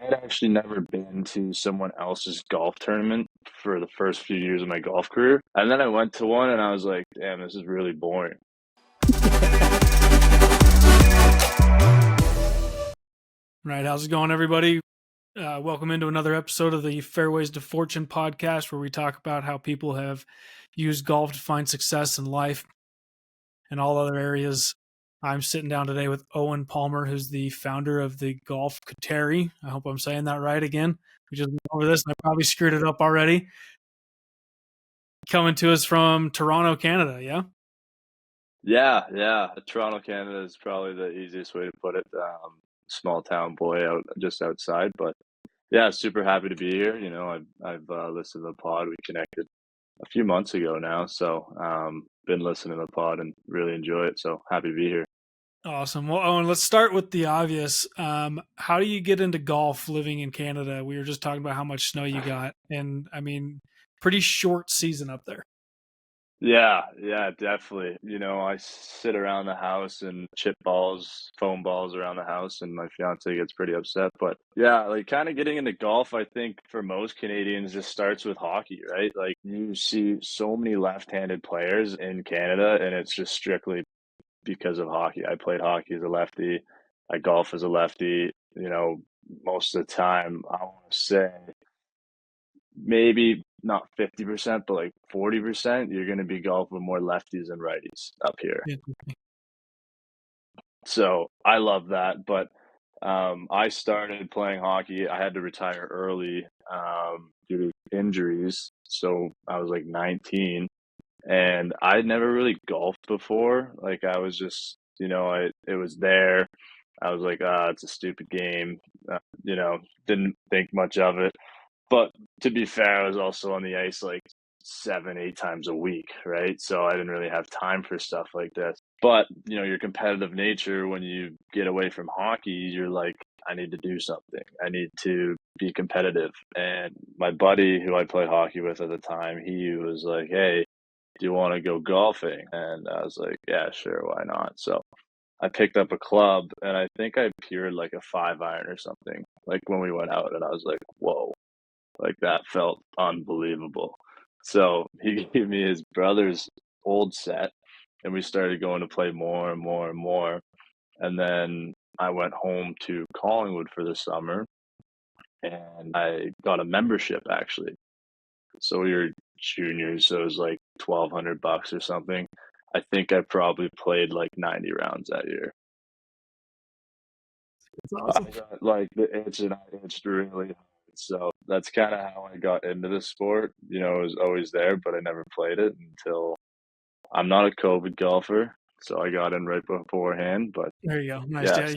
had actually never been to someone else's golf tournament for the first few years of my golf career. And then I went to one and I was like, damn, this is really boring. Right. How's it going, everybody? Welcome into another episode of the Fairways to Fortune podcast, where we talk about how people have used golf to find success in life and all other areas. I'm sitting down today with Owyn Palmer, who's the founder of the Golf Kateri. I hope I'm saying that right again. We just went over this, and I probably screwed it up already. Coming to us from Toronto, Canada, yeah? Yeah. Toronto, Canada is probably the easiest way to put it. Small town boy out just outside, but yeah, super happy to be here. You know, I've listened to the pod. We connected a few months ago now, so been listening to the pod and really enjoy it. So happy to be here. Awesome. Well, Owen, let's start with the obvious. How do you get into golf living in Canada? We were just talking about how much snow you got, and I mean, pretty short season up there. Yeah, definitely. You know, I sit around the house and chip balls, foam balls around the house, and my fiance gets pretty upset. But yeah, like kind of getting into golf, I think for most Canadians just starts with hockey, right? Like you see so many left-handed players in Canada, and it's just strictly because of hockey. I played hockey as a lefty. I golf as a lefty. You know, most of the time, I want to say maybe not 50%, but like 40%, you're going to be golfing with more lefties than righties up here. Yeah. So I love that. But I started playing hockey. I had to retire early due to injuries. So I was like 19 and I'd never really golfed before. Like I was just, it was there. I was like, it's a stupid game. Didn't think much of it. But to be fair, I was also on the ice like 7, 8 times a week, right? So I didn't really have time for stuff like this. But, your competitive nature, when you get away from hockey, you're like, I need to do something. I need to be competitive. And my buddy who I played hockey with at the time, he was like, hey, do you want to go golfing? And I was like, yeah, sure, why not? So I picked up a club and I think I peered like a 5-iron or something, like when we went out, and I was like, whoa, like that felt unbelievable. So he gave me his brother's old set and we started going to play more and more and more. And then I went home to Collingwood for the summer and I got a membership actually. So we were juniors, so it was like $1,200 or something. I think I probably played like 90 rounds that year. It's awesome. I got like the itch and I itched really hard. So that's kind of how I got into the sport. You know, it was always there, but I never played it until I'm not a COVID golfer. So I got in right beforehand, but There you go. Nice.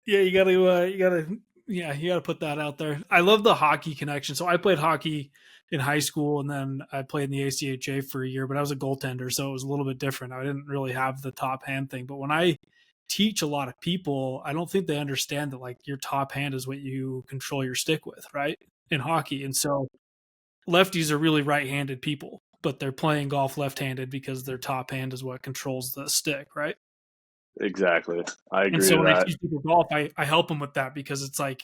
yeah, You gotta put that out there. I love the hockey connection. So I played hockey in high school, and then I played in the ACHA for a year, but I was a goaltender, so it was a little bit different. I didn't really have the top hand thing, but when I teach a lot of people, I don't think they understand that like your top hand is what you control your stick with, right? In hockey. And so lefties are really right-handed people, but they're playing golf left-handed because their top hand is what controls the stick, right? exactly. I And agree so with when I that. teach people golf, I help them with that because it's like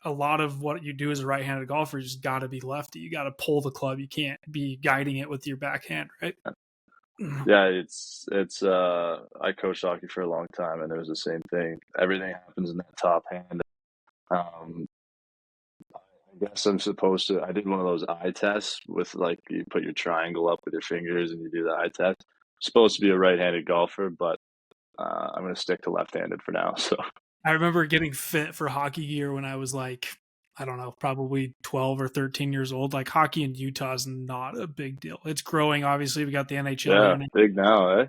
a lot of what you do as a right-handed golfer, you just got to be lefty. You got to pull the club. You can't be guiding it with your backhand, right? Yeah, I coached hockey for a long time and it was the same thing. Everything happens in that top hand. Um, I guess I did one of those eye tests with like you put your triangle up with your fingers and you do the eye test. Supposed to be a right-handed golfer, but I'm going to stick to left-handed for now. So I remember getting fit for hockey gear when I was like, I don't know, probably 12 or 13 years old. Like hockey in Utah is not a big deal. It's growing. Obviously, we got the NHL yeah, here now. big now, eh?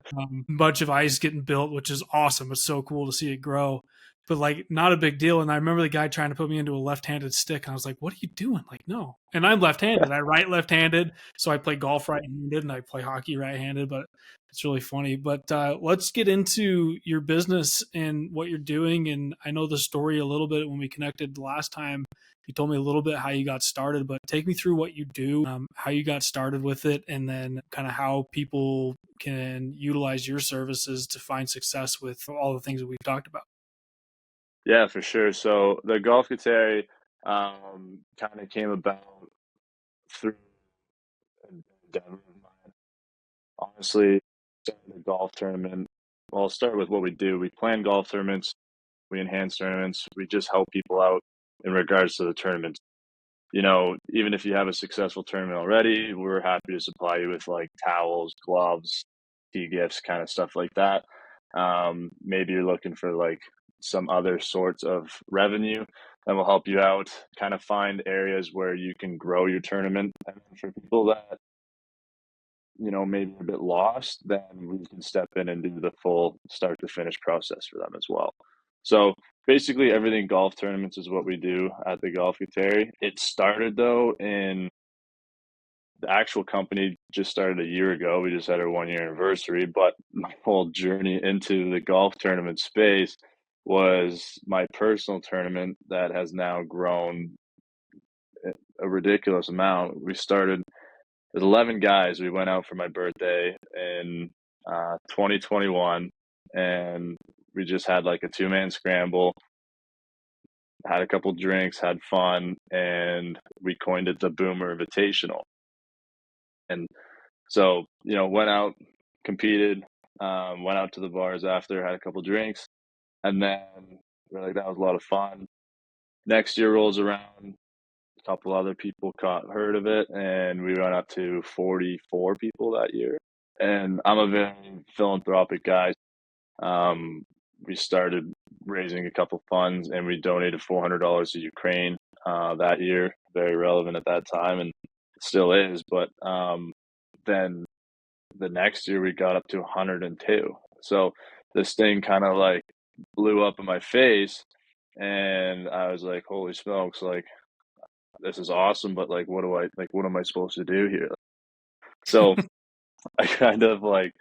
Bunch of ice getting built, which is awesome. It's so cool to see it grow, but like not a big deal. And I remember the guy trying to put me into a left-handed stick, and I was like, "What are you doing?" Like, no. And I'm left-handed. I write left-handed, so I play golf right-handed, and I play hockey right-handed. But it's really funny. But let's get into your business and what you're doing. And I know the story a little bit when we connected last time. You told me a little bit how you got started, but take me through what you do, how you got started with it, and then kind of how people can utilize your services to find success with all the things that we've talked about. Yeah, for sure. So the Golf Kateri, kind of came about through a endeavor of mine. Honestly, starting a golf tournament. Well, I'll start with what we do. We plan golf tournaments, we enhance tournaments, we just help people out in regards to the tournaments. Even if you have a successful tournament already, we're happy to supply you with like towels, gloves, tee gifts, kind of stuff like that. Maybe you're looking for like some other sorts of revenue, then we'll help you out, kind of find areas where you can grow your tournament. And then for people that, maybe a bit lost, then we can step in and do the full start to finish process for them as well. So basically, everything golf tournaments is what we do at the Golf Kateri. It started though in the actual company just started a year ago. We just had our 1 year anniversary, but my whole journey into the golf tournament space was my personal tournament that has now grown a ridiculous amount. We started with 11 guys. We went out for my birthday in 2021, and we just had like a two-man scramble, had a couple drinks, had fun, and we coined it the Boomer Invitational. And so, went out, competed, went out to the bars after, had a couple drinks, and then we're like, that was a lot of fun. Next year rolls around, a couple other people caught heard of it, and we went up to 44 people that year. And I'm a very philanthropic guy. Um, we started raising a couple funds, and we donated $400 to Ukraine that year. Very relevant at that time, and still is. But then the next year we got up to 102. So this thing kind of like blew up in my face, and I was like, "Holy smokes! Like this is awesome, but like, what am I supposed to do here?" So I kind of like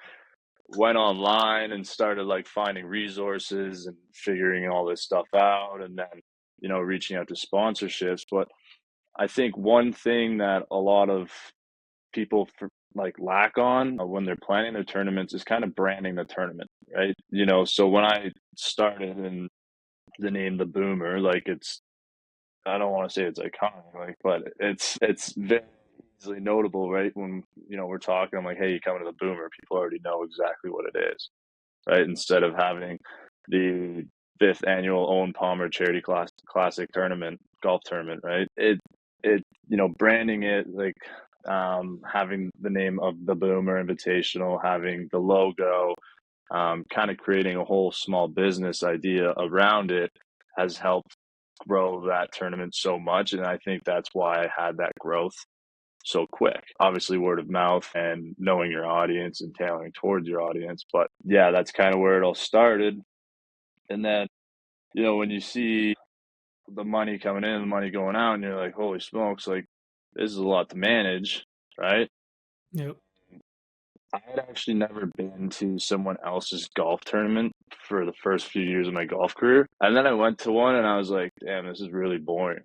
went online and started like finding resources and figuring all this stuff out, and then reaching out to sponsorships. But I think one thing that a lot of people like lack on when they're planning their tournaments is kind of branding the tournament, right? So when I started in the name the Boomer, like it's I don't want to say it's iconic, like, but it's very easily notable, right? When we're talking, I'm like, hey, you coming to the Boomer? People already know exactly what it is, right? Instead of having the fifth annual Owen Palmer Charity Classic tournament, golf tournament, right? It branding it like having the name of the Boomer Invitational, having the logo, kind of creating a whole small business idea around it has helped grow that tournament so much. And I think that's why I had that growth so quick. Obviously, word of mouth and knowing your audience and tailoring towards your audience. But yeah, that's kind of where it all started. And then, when you see the money coming in, the money going out, and you're like, holy smokes, like this is a lot to manage, right? Yep. I had actually never been to someone else's golf tournament for the first few years of my golf career. And then I went to one and I was like, damn, this is really boring.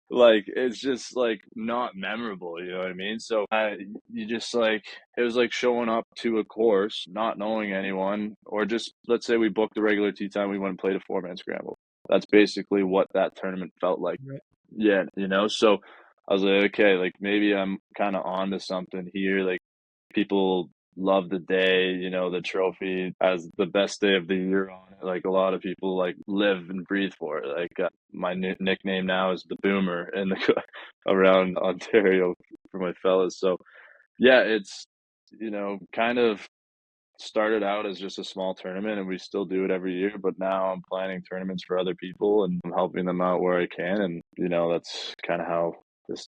Like, it's just like not memorable, you know what I mean? So you just like, it was like showing up to a course, not knowing anyone, or just let's say we booked the regular tee time, we went and played a four-man scramble. That's basically what that tournament felt like. Right. Yeah, so I was like, okay, like maybe I'm kind of on to something here. Like people love the day, the trophy as the best day of the year on it. Like a lot of people like live and breathe for it. Like my nickname now is the Boomer in the around Ontario for my fellas. So yeah, it's kind of started out as just a small tournament and we still do it every year, but now I'm planning tournaments for other people and I'm helping them out where I can, and that's kind of how this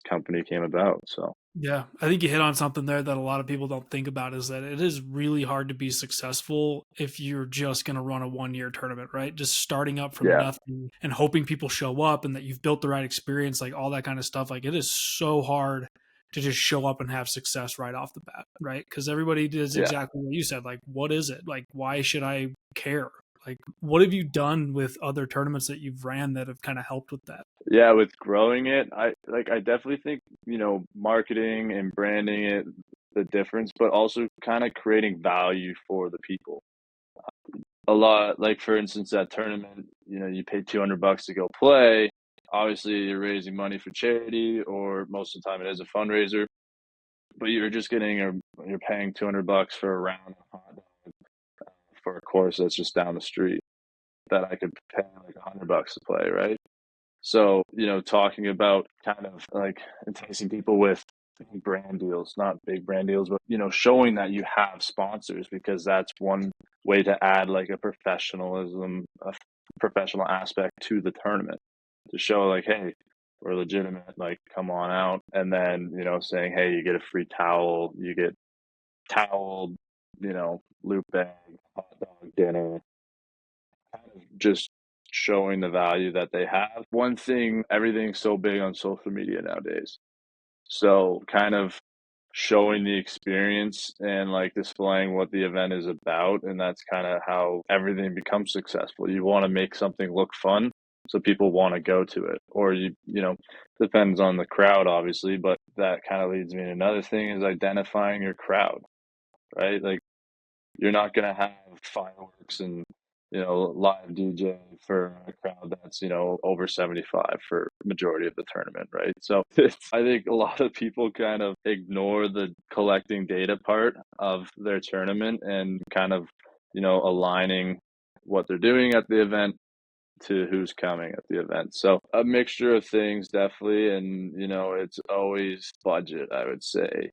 company came about. So Yeah, I think you hit on something there that a lot of people don't think about is that it is really hard to be successful if you're just going to run a 1 year tournament, right? Just starting up from yeah, nothing and hoping people show up and that you've built the right experience, like all that kind of stuff. Like it is so hard to just show up and have success right off the bat, right? Because everybody does yeah. exactly what you said. Like, what is it? Like, why should I care? Like, what have you done with other tournaments that you've ran that have kind of helped with that? Yeah, with growing it, I definitely think, marketing and branding it the difference, but also kind of creating value for the people. a lot, like for instance, that tournament, you pay $200 to go play. Obviously, you're raising money for charity, or most of the time it is a fundraiser. But you're paying $200 for a round of hot dog for a course that's just down the street that I could pay like $100 to play, right? So, talking about kind of like enticing people with brand deals, not big brand deals, but, showing that you have sponsors, because that's one way to add like a professional aspect to the tournament, to show like, hey, we're legitimate, like come on out. And then, saying, hey, you get a free towel, you get towel, loot bag, hot dog dinner, kind of just showing the value that they have. One thing, everything's so big on social media nowadays. So kind of showing the experience and like displaying what the event is about. And that's kind of how everything becomes successful. You want to make something look fun so people want to go to it. Or depends on the crowd, obviously, but that kind of leads me to another thing, is identifying your crowd, right? Like, you're not going to have fireworks and live DJ for a crowd that's over 75 for majority of the tournament, right? So I think a lot of people kind of ignore the collecting data part of their tournament, and kind of aligning what they're doing at the event to who's coming at the event. So a mixture of things, definitely. And it's always budget, I would say,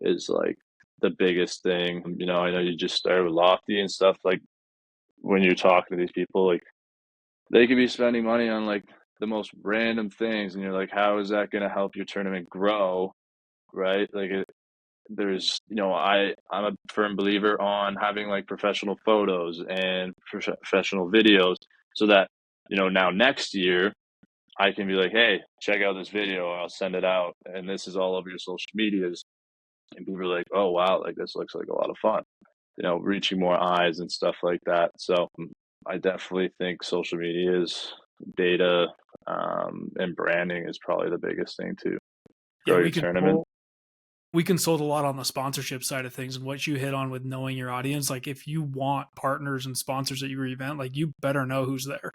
is like the biggest thing. I know you just started with Lofty and stuff. Like, when you're talking to these people, like, they could be spending money on like the most random things, and you're like, how is that going to help your tournament grow, right? Like, I'm a firm believer on having like professional photos and professional videos, so that now next year I can be like, hey, check out this video, I'll send it out, and this is all over your social medias. And people are like, oh wow, like this looks like a lot of fun, reaching more eyes and stuff like that. So I definitely think social media is data, and branding is probably the biggest thing to Yeah, grow your tournament. we consult a lot on the sponsorship side of things, and what you hit on with knowing your audience. Like, if you want partners and sponsors at your event, like, you better know who's there,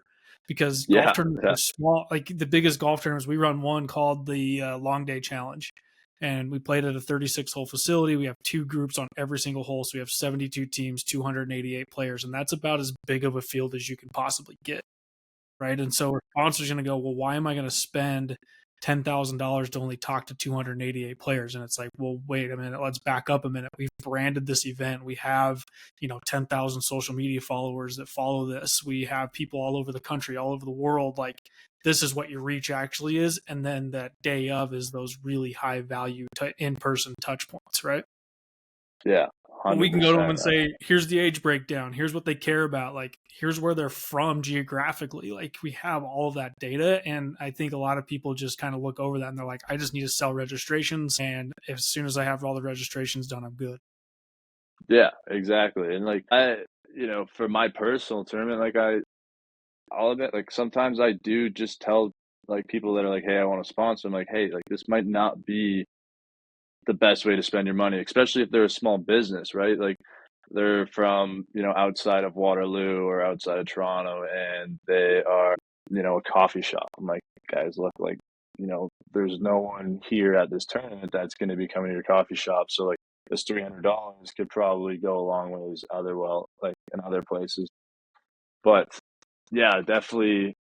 because golf Yeah, tournaments yeah, are small. Like, the biggest golf tournaments, we run one called the Long Day Challenge, and we played at a 36 hole facility. We have two groups on every single hole, so we have 72 teams, 288 players, and that's about as big of a field as you can possibly get, right? And so our sponsor's going to go, well, why am I going to spend $10,000 to only talk to 288 players? And it's like, well, wait a minute, let's back up a minute. We've branded this event. We have, 10,000 social media followers that follow this. We have people all over the country, all over the world. Like, this is what your reach actually is. And then that day of is those really high value in-person touch points, right? yeah, We can go to them 100%. and say, here's the age breakdown. Here's what they care about. Like, here's where they're from geographically. Like, we have all of that data. And I think a lot of people just kind of look over that and they're like, I just need to sell registrations. And as soon as I have all the registrations done, I'm good. Yeah, exactly. And like, for my personal tournament, like I'll admit, like sometimes I do just tell like people that are like, hey, I want to sponsor. I'm like, hey, like this might not be the best way to spend your money, especially if they're a small business, right? Like, they're from, outside of Waterloo or outside of Toronto, and they are, a coffee shop. I'm like, guys, look, like, there's no one here at this tournament that's going to be coming to your coffee shop. So like, this $300 could probably go a long ways like in other places. But yeah, definitely,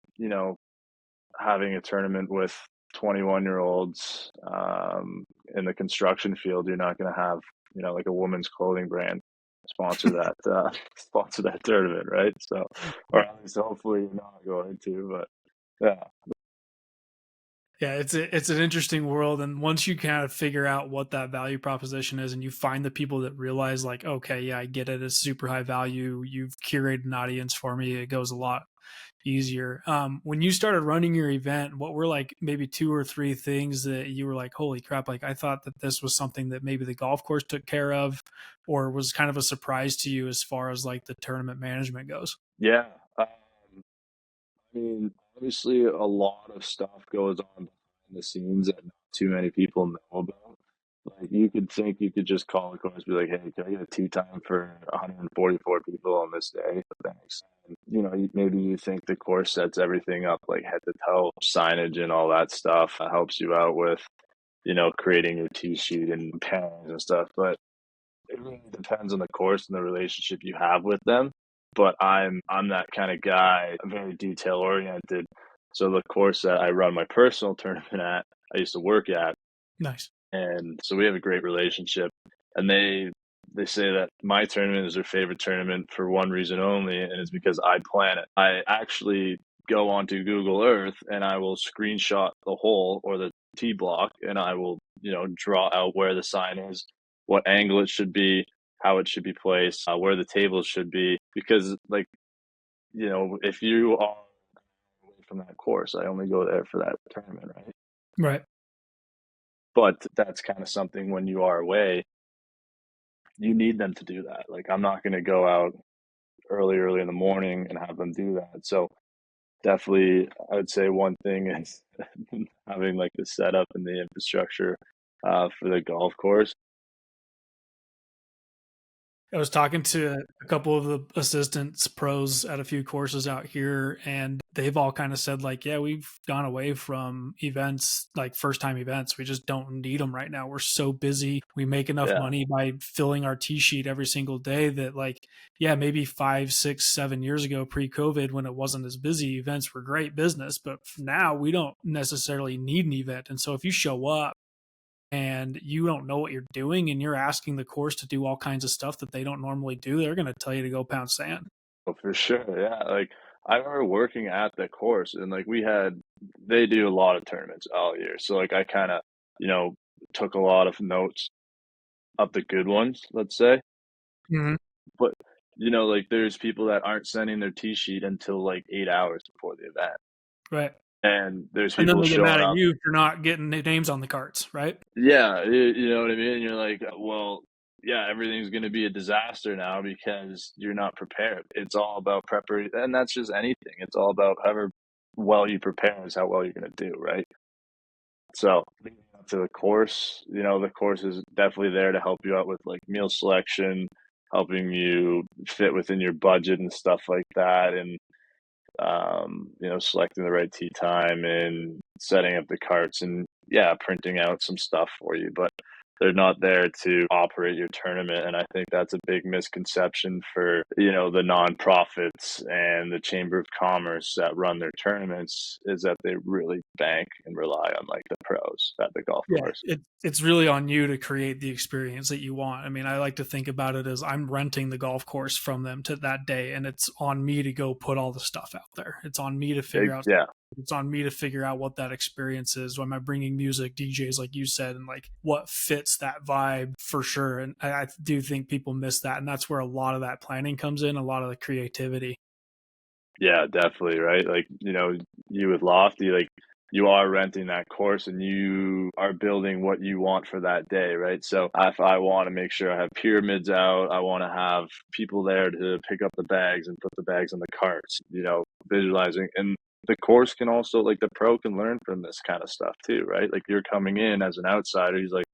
having a tournament with 21-year-olds, in the construction field, you're not going to have, like a women's clothing brand sponsor that tournament, right? So, or at least hopefully you're not going to, but yeah. Yeah, it's an interesting world, and once you kind of figure out what that value proposition is, and you find the people that realize, like, okay, yeah, I get it, it's super high value. You've curated an audience for me. It goes a lot easier. When you started running your event, what were like maybe two or three things that you were like, holy crap, like I thought that this was something that maybe the golf course took care of, or was kind of a surprise to you as far as like the tournament management goes? Yeah. I mean, obviously a lot of stuff goes on behind the scenes that not too many people know about. Like you could think you could just call the course, be like, "Hey, can I get a tee time for 144 people on this day?" Thanks. And, maybe you think the course sets everything up like head to toe, signage and all that stuff. That helps you out with, creating your tee sheet and pairings and stuff. But it really depends on the course and the relationship you have with them. But I'm that kind of guy, I'm very detail oriented. So the course that I run my personal tournament at, I used to work at, Nice. and so we have a great relationship. And they say that my tournament is their favorite tournament for one reason only, and it's because I plan it. I actually go onto Google Earth and I will screenshot the hole or the tee block, and I will, draw out where the sign is, what angle it should be, how it should be placed, where the tables should be. Because, like, if you are away from that course, I only go there for that tournament, right? Right. But that's kind of something when you are away, you need them to do that. Like, I'm not going to go out early in the morning and have them do that. So definitely, I would say one thing is having like the setup and the infrastructure for the golf course. I was talking to a couple of the assistants pros at a few courses out here, and they've all kind of said like, yeah, we've gone away from events, like first time events. We just don't need them right now. We're so busy. We make enough Yeah, money by filling our tee sheet every single day that, like, yeah, maybe 5, 6, 7 years ago, pre-COVID, when it wasn't as busy, events were great business. But now we don't necessarily need an event. And so if you show up and you don't know what you're doing and you're asking the course to do all kinds of stuff that they don't normally do, they're going to tell you to go pound sand. oh, for sure. Yeah, like I remember working at the course, and like they do a lot of tournaments all year. So like I kind of, you know, took a lot of notes of the good ones, let's say. Mm-hmm. But like there's people that aren't sending their tee sheet until like 8 hours before the event, Right. and there's And then people they get mad showing at up. you for not getting names on the carts, right? Yeah, you know what I mean? You're like, well, yeah, everything's going to be a disaster now because you're not prepared. It's all about preparation, and that's just anything. It's all about however well you prepare is how well you're going to do, right? So leading up to the course, the course is definitely there to help you out with like meal selection, helping you fit within your budget and stuff like that, and selecting the right tee time and setting up the carts and yeah, printing out some stuff for you. But they're not there to operate your tournament. And I think that's a big misconception for, the nonprofits and the Chamber of Commerce that run their tournaments is that they really bank and rely on like the pros at the golf Yeah, course. it's really on you to create the experience that you want. I mean, I like to think about it as I'm renting the golf course from them to that day, and it's on me to go put all the stuff out there. It's on me to figure out. Yeah, It's on me to figure out what that experience is. Am I bringing music, DJs, like you said, and like what fits that vibe for sure? And I do think people miss that, and that's where a lot of that planning comes in, a lot of the creativity. yeah, definitely, right? Like, you with Lofty, like you are renting that course and you are building what you want for that day, right? So if I want to make sure I have pyramids out, I want to have people there to pick up the bags and put the bags in the carts, visualizing. And the course can also, like the pro can learn from this kind of stuff too, right? Like you're coming in as an outsider, he's like,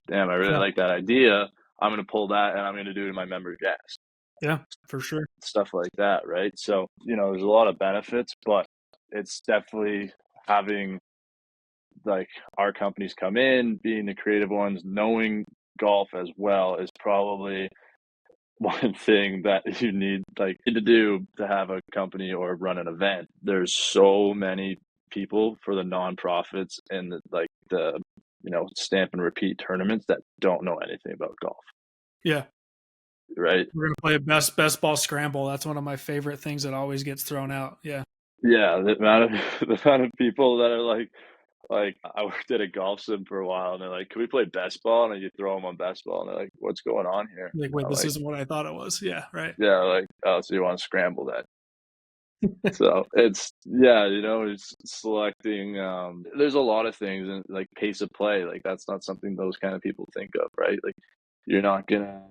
damn, I really Yeah, like that idea. I'm going to pull that and I'm going to do it in my member guest. yeah, for sure. Stuff like that, right? So, there's a lot of benefits, but it's definitely having like our companies come in, being the creative ones, knowing golf as well is probably one thing that you need to do to have a company or run an event. There's so many people for the nonprofits and the stamp and repeat tournaments that don't know anything about golf, Yeah, right? we're gonna play a best ball scramble. That's one of my favorite things that always gets thrown out. Yeah, Yeah, the amount of the amount of people that are like I worked at a golf sim for a while, and they're like, "Can we play best ball?" And then you throw them on best ball, and they're like, "What's going on here?" like wait, I'm this like, isn't what I thought it was. Yeah, right. "Yeah, like oh, so you want to scramble that?" So it's yeah, it's selecting. There's a lot of things, and like pace of play, like that's not something those kind of people think of, right? Like you're not gonna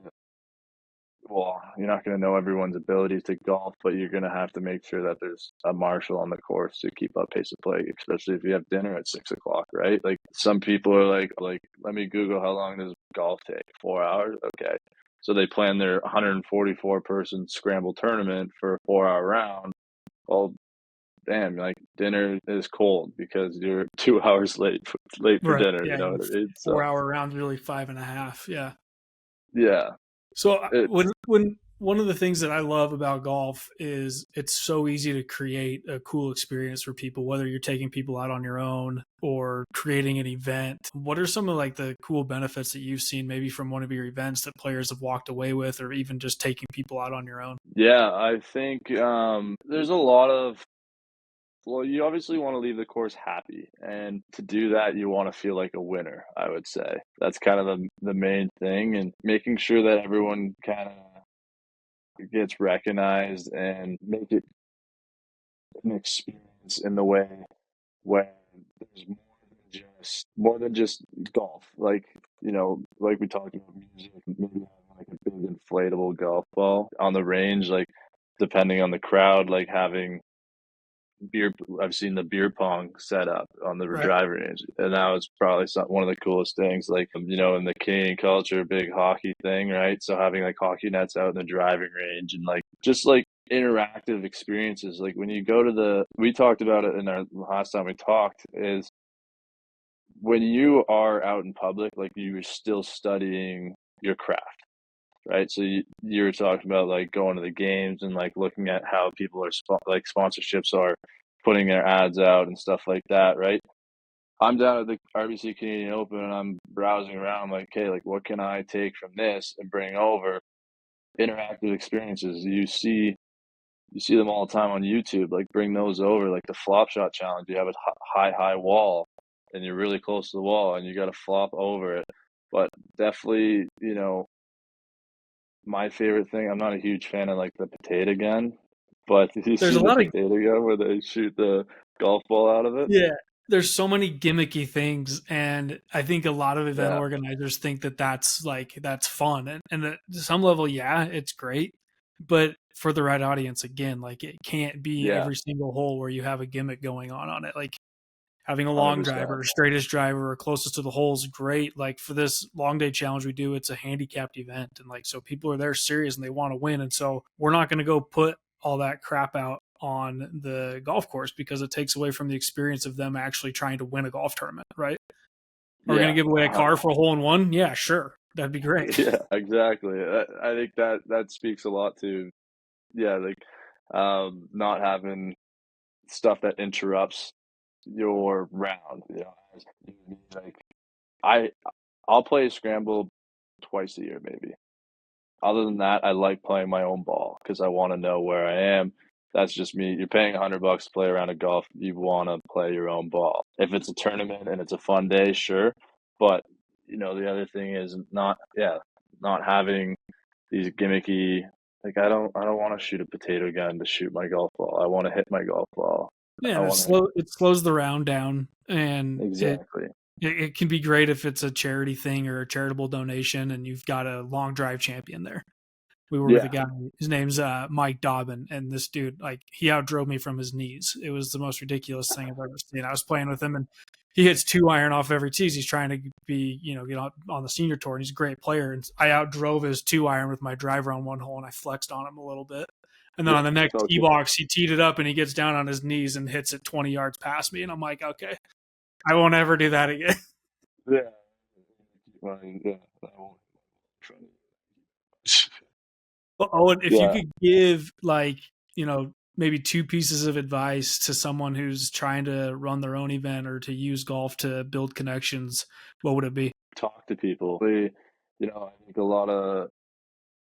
well, you're not going to know everyone's abilities to golf, but you're going to have to make sure that there's a marshal on the course to keep up pace of play, especially if you have dinner at 6 o'clock, right? Like some people are like, let me Google how long does golf take? 4 hours? Okay. So they plan their 144 person scramble tournament for a 4 hour round. Well, damn, like dinner is cold because you're 2 hours late for Right. dinner. You Yeah. know what I mean? So 4 hour round, really 5.5. Yeah. yeah, So it's when one of the things that I love about golf is it's so easy to create a cool experience for people, whether you're taking people out on your own or creating an event. What are some of like the cool benefits that you've seen maybe from one of your events that players have walked away with, or even just taking people out on your own? yeah. I think there's a lot of well, you obviously want to leave the course happy, and to do that, you want to feel like a winner. I would say that's kind of the main thing, and making sure that everyone kind of gets recognized and make it an experience in the way where there's more than just golf. Like like we talked about music, maybe having like a big inflatable golf ball on the range, like depending on the crowd, like having beer. I've seen the beer pong set up on the Right. driving range, and that was probably one of the coolest things. Like in the Canadian culture, big hockey thing, right? So having like hockey nets out in the driving range and like just like interactive experiences. Like when you go to we talked about it in our last time we talked, is when you are out in public, like you're still studying your craft, right? So you were talking about like going to the games and like looking at how people are like sponsorships are putting their ads out and stuff like that, right? I'm down at the RBC Canadian Open and I'm browsing around I'm like, okay, like what can I take from this and bring over interactive experiences? You see them all the time on YouTube. Like bring those over, like the flop shot challenge. You have a high wall, and you're really close to the wall, and you got to flop over it. But definitely, my favorite thing. I'm not a huge fan of like the potato gun, but did you There's see a the lot of potato gun where they shoot the golf ball out of it? Yeah. There's so many gimmicky things, and I think a lot of event Yeah, organizers think that that's fun, and at some level, yeah, it's great, but for the right audience, again, like it can't be yeah, every single hole where you have a gimmick going on it. Like having a long 100%. driver, straightest driver, or closest to the hole is great. Like for this long day challenge we do, it's a handicapped event, and like so people are there serious and they want to win, and so we're not going to go put all that crap out on the golf course because it takes away from the experience of them actually trying to win a golf tournament, right? Are we going to Yeah, give away a car for a hole in one? Yeah, sure, that'd be great. yeah, exactly. I think that speaks a lot to yeah, like not having stuff that interrupts your round. Like I I'll play a scramble twice a year maybe. Other than that, I like playing my own ball because I want to know where I am. That's just me. You're paying $100 to play around a golf. You want to play your own ball. If it's a tournament and it's a fun day, sure. But the other thing is not having these gimmicky. Like I don't want to shoot a potato gun to shoot my golf ball. I want to hit my golf ball. Yeah, I and want to it slows the round down, and exactly. it can be great if it's a charity thing or a charitable donation, and you've got a long drive champion there. We were with a Yeah, guy. His name's Mike Dobbin, and this dude, like, he outdrove me from his knees. It was the most ridiculous thing I've ever seen. I was playing with him, and he hits 2 iron off every tees. He's trying to be, get on the senior tour, and he's a great player. And I outdrove his 2 iron with my driver on one hole, and I flexed on him a little bit. And then yeah. on the It's next all tee good. box, he teed it up, and he gets down on his knees and hits it 20 yards past me. And I'm like, okay, I won't ever do that again. Yeah, yeah. I won't try to- Oh, and if you Yeah, could give like, maybe two pieces of advice to someone who's trying to run their own event or to use golf to build connections, what would it be? talk to people. I think a lot of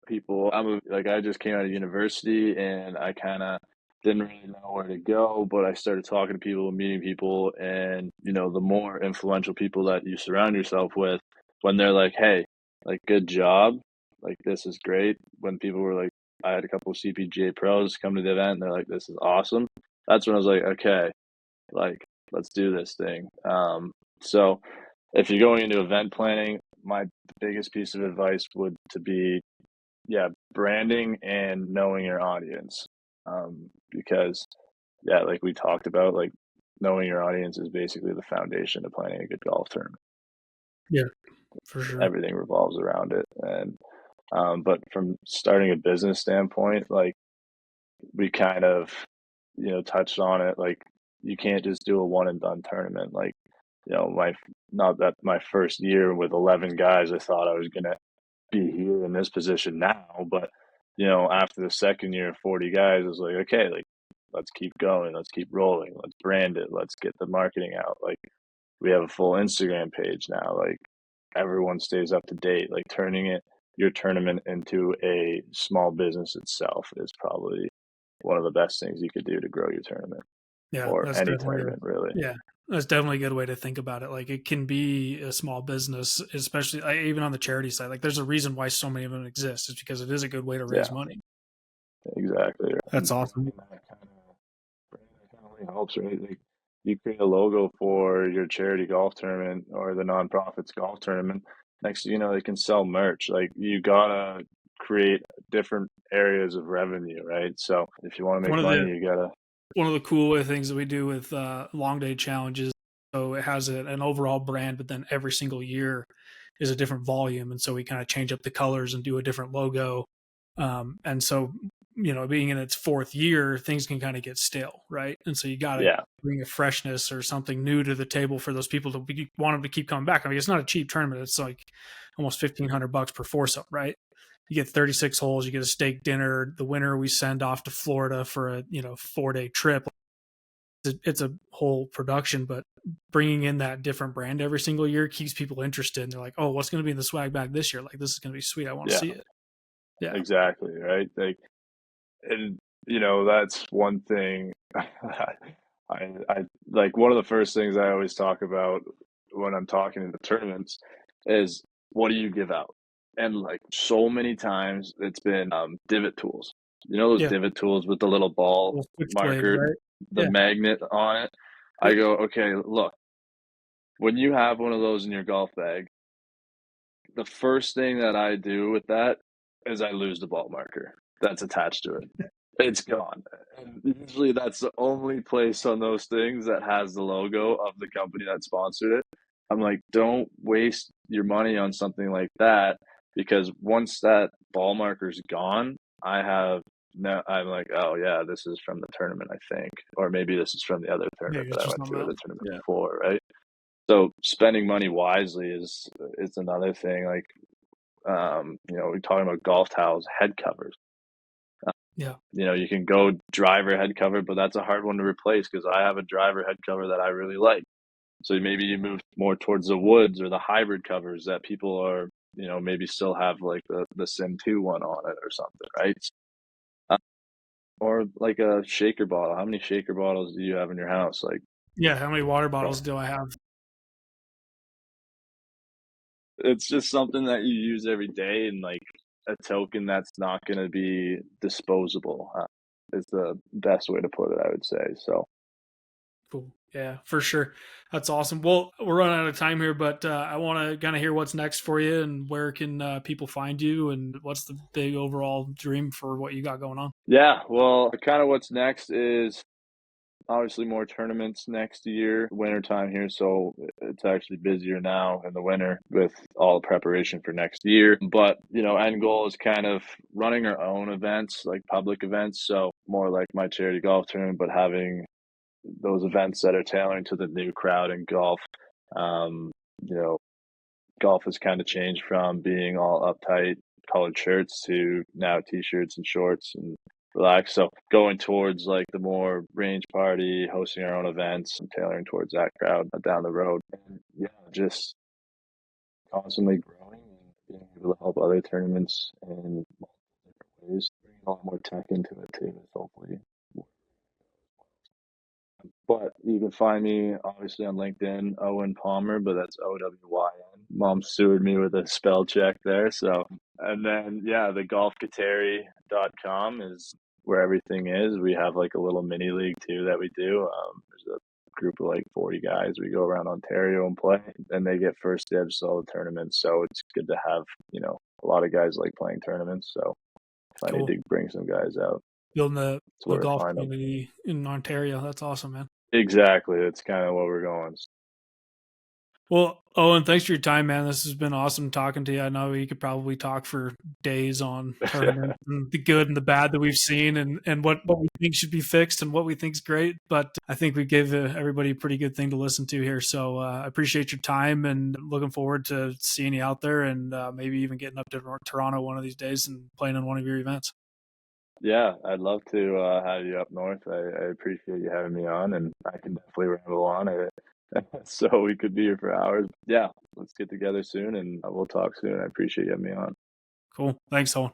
people. I just came out of university and I kind of didn't really know where to go, but I started talking to people, meeting people, and the more influential people that you surround yourself with, when they're like, "Hey, like good job, like this is great." When people were like, I had a couple of CPGA pros come to the event, and they're like, "This is awesome." That's when I was like, "Okay, like let's do this thing." So if you're going into event planning, my biggest piece of advice would to be yeah, branding and knowing your audience. Because yeah, like we talked about, like knowing your audience is basically the foundation of playing a good golf tournament. Yeah, for sure. Everything revolves around it. And but from starting a business standpoint, like we kind of, touched on it. Like you can't just do a one and done tournament. Like, my not that my first year with 11 guys, I thought I was gonna be here in this position now, but after the second year, 40 guys, I was like, okay, like let's keep going, let's keep rolling, let's brand it, let's get the marketing out. Like we have a full Instagram page now. Like everyone stays up to date. Like turning your tournament into a small business itself is probably one of the best things you could do to grow your tournament Yeah, or that's any definitely tournament really. yeah, that's definitely a good way to think about it. Like it can be a small business, especially even on the charity side. Like there's a reason why so many of them exist. It's because it is a good way to raise Yeah, money. exactly. That's And awesome. branding that kind of really helps, right? Like you create a logo for your charity golf tournament or the nonprofits golf tournament. Next, they can sell merch. Like you gotta create different areas of revenue, right? So if you want to One make of money, the you gotta, one of the cool things that we do with long day challenges, so it has an overall brand, but then every single year is a different volume, and so we kind of change up the colors and do a different logo. And so, being in its fourth year, things can kind of get stale, right? And so you got to yeah, bring a freshness or something new to the table for those people to want them to keep coming back. I mean, it's not a cheap tournament; it's like almost $1,500 per foursome, right? You get 36 holes, you get a steak dinner. The winner we send off to Florida for a 4-day trip. It's a whole production, but bringing in that different brand every single year keeps people interested. And they're like, oh, what's going to be in the swag bag this year? Like, this is going to be sweet. I want to yeah, see it. Yeah. exactly, right? Like, and that's one thing. I like one of the first things I always talk about when I'm talking in the tournaments is what do you give out? And like so many times it's been divot tools. You know those Yeah. divot tools with the little ball Little switchblade, marker, right? the Yeah. magnet on it. I Yep. go, okay, look, when you have one of those in your golf bag, the first thing that I do with that is I lose the ball marker that's attached to it. It's gone. And usually that's the only place on those things that has the logo of the company that sponsored it. I'm like, don't waste your money on something like that because once that ball marker's gone, I have no, I'm like, oh yeah, this is from the tournament, I think, or maybe this is from the other Yeah. tournament It's that I just went not to or enough. the tournament Yeah. before, right? So spending money wisely is another thing. Like, we're talking about golf towels, head covers. Yeah. You can go driver head cover, but that's a hard one to replace because I have a driver head cover that I really like. So maybe you move more towards the woods or the hybrid covers that people are, maybe still have like the Sim 2 one on it or something, right? Uh, or like a shaker bottle. How many shaker bottles do you have in your house? Like, Yeah. How many water bottles do I have? it's just something that you use every day and like a token that's not going to be disposable is the best way to put it, I would say. So Cool. Yeah, for sure. That's awesome. Well, we're running out of time here, but I want to kind of hear what's next for you and where can people find you and what's the big overall dream for what you got going on? yeah, well, kind of what's next is obviously more tournaments next year, winter time here. So it's actually busier now in the winter with all the preparation for next year. But, end goal is kind of running our own events, like public events. So more like my charity golf tournament, but having those events that are tailoring to the new crowd in golf. Um, you know, golf has kind of changed from being all uptight colored shirts to now t-shirts and shorts and relax. So going towards like the more range party, hosting our own events and tailoring towards that crowd down the road. And yeah, just constantly growing and being able to help other tournaments in multiple different ways. Bringing a lot more tech into it too is hopefully. But you can find me obviously on LinkedIn, Owen Palmer, but that's Owyn. Mom sued me with a spell check there. So, and then, yeah, the golfkateri.com is where everything is. We have like a little mini league too that we do. There's a group of like 40 guys. We go around Ontario and play, and they get first dibs to all the tournaments. So it's good to have, a lot of guys like playing tournaments. So if I need Cool. to bring some guys out. Building That's the where to golf find them. community in Ontario. That's awesome, man. Exactly. That's kind of what we're going. Well, Owen, thanks for your time, man. This has been awesome talking to you. I know we could probably talk for days on tournaments and the good and the bad that we've seen and what we think should be fixed and what we think's great. But I think we gave everybody a pretty good thing to listen to here. So I appreciate your time and looking forward to seeing you out there and maybe even getting up to Toronto one of these days and playing in one of your events. Yeah, I'd love to have you up north. I appreciate you having me on, and I can definitely ramble on. So we could be here for hours. Yeah, let's get together soon, and we'll talk soon. I appreciate you having me on. Cool. Thanks, Owen.